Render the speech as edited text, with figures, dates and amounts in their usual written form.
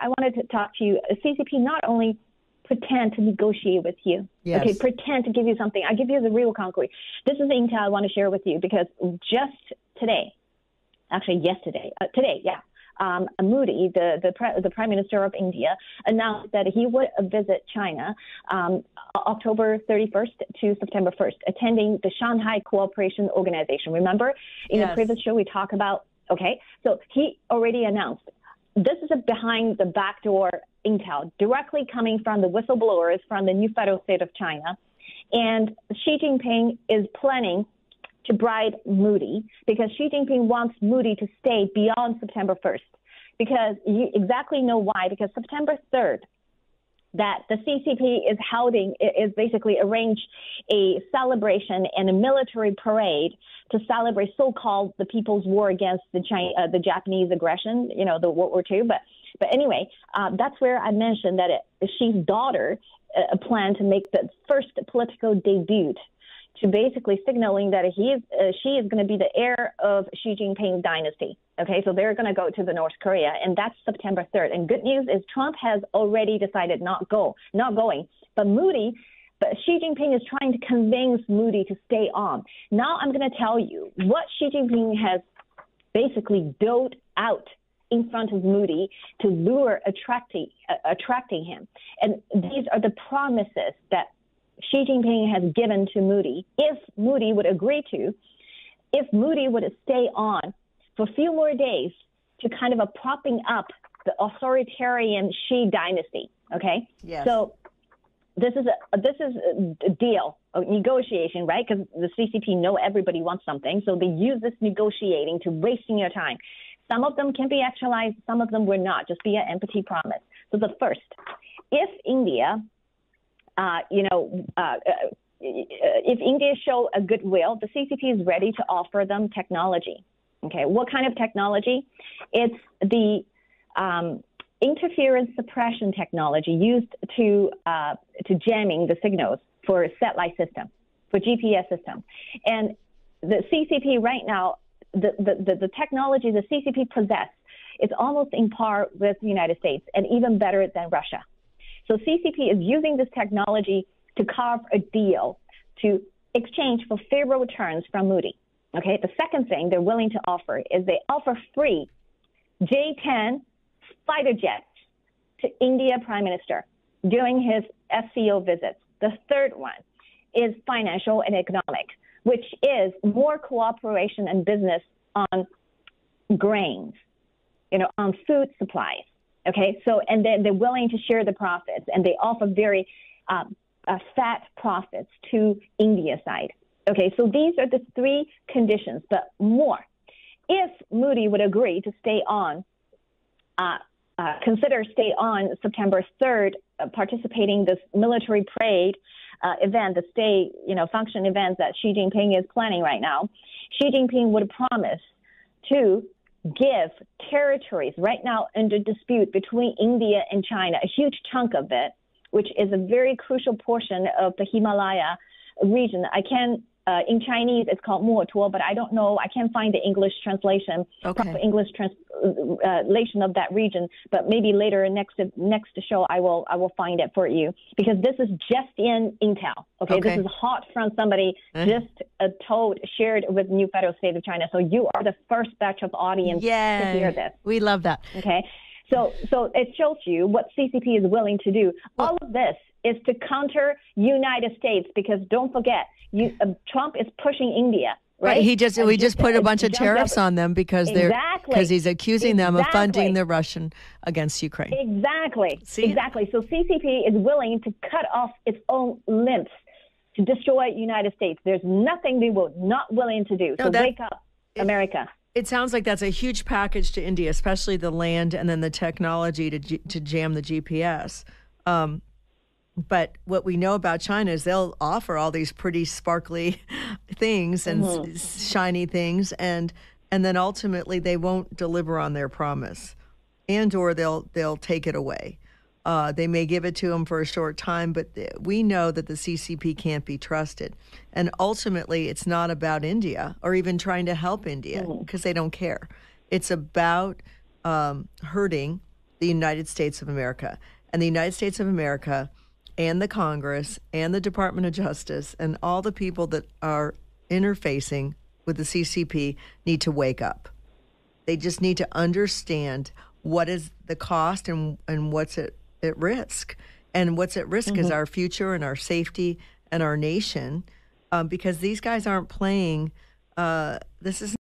I wanted to talk to you. CCP not only pretend to negotiate with you, okay, pretend to give you something. I give you the real concrete. This is the intel I want to share with you because just today, actually yesterday, Modi, the Prime Minister of India, announced that he would visit China October 31st to September 1st, attending the Shanghai Cooperation Organization. Remember, in the previous show, we talked about, okay, so he already announced. This is a behind the backdoor intel directly coming from the whistleblowers from the new federal state of China. And Xi Jinping is planning to bribe Modi because Xi Jinping wants Modi to stay beyond September 1st. Because you exactly know why. Because September 3rd, that the CCP is basically arranged a celebration and a military parade to celebrate so-called the People's War against the Japanese aggression, the World War II. But anyway, that's where I mentioned that Xi's daughter planned to make the first political debut, to basically signaling that she is going to be the heir of Xi Jinping's dynasty. Okay, so they're going to go to the North Korea, and that's September 3rd. And good news is Trump has already decided not going. But Xi Jinping is trying to convince Modi to stay on. Now I'm going to tell you what Xi Jinping has basically doled out in front of Modi to lure, attracting him. And these are the promises that Xi Jinping has given to Modi. If Modi would stay on for a few more days to kind of propping up the authoritarian Xi dynasty. Okay. Yes. So this is a deal, a negotiation, right? Because the CCP know everybody wants something, so they use this negotiating to wasting your time. Some of them can be actualized, some of them will not, just be an empty promise. So the first, if India, if India show a goodwill, the CCP is ready to offer them technology. Okay, what kind of technology? It's the interference suppression technology used to jamming the signals for satellite system, for GPS system. And the CCP right now, the technology the CCP possess is almost in par with the United States and even better than Russia. So CCP is using this technology to carve a deal to exchange for favorable terms from Modi. Okay, the second thing they're willing to offer is they offer free J-10 fighter jets to India Prime Minister during his SCO visits. The third one is financial and economic, which is more cooperation and business on grains, on food supplies. Okay, so and then they're willing to share the profits, and they offer very fat profits to India side. Okay, so these are the three conditions, but more. If Modi would agree to stay on, consider stay on September 3rd, participating this military parade event, the state, function event that Xi Jinping is planning right now, Xi Jinping would promise to give territories right now under dispute between India and China, a huge chunk of it, which is a very crucial portion of the Himalaya region. In Chinese, it's called Motuo, but I don't know. I can't find the English translation, proper English translation of that region. But maybe later, next show, I will find it for you, because this is just in intel. Okay, this is hot from somebody just shared with New Federal State of China. So you are the first batch of audience to hear this. We love that. Okay, so it shows you what CCP is willing to do. All of this is to counter United States, because don't forget, Trump is pushing India, right? We just put a bunch of tariffs on them because he's accusing them of funding the Russian against Ukraine. Exactly. So CCP is willing to cut off its own limbs to destroy United States. There's nothing they will not willing to do. Wake up, America. It sounds like that's a huge package to India, especially the land and then the technology to jam the GPS. But what we know about China is they'll offer all these pretty sparkly things and shiny things, and then ultimately they won't deliver on their promise, or they'll take it away. They may give it to them for a short time, but we know that the CCP can't be trusted. And ultimately, it's not about India or even trying to help India, because they don't care. It's about hurting the United States of America. And the United States of America and the Congress and the Department of Justice and all the people that are interfacing with the CCP need to wake up. They just need to understand what is the cost and what's at risk. And what's at risk is our future and our safety and our nation, because these guys aren't playing. This is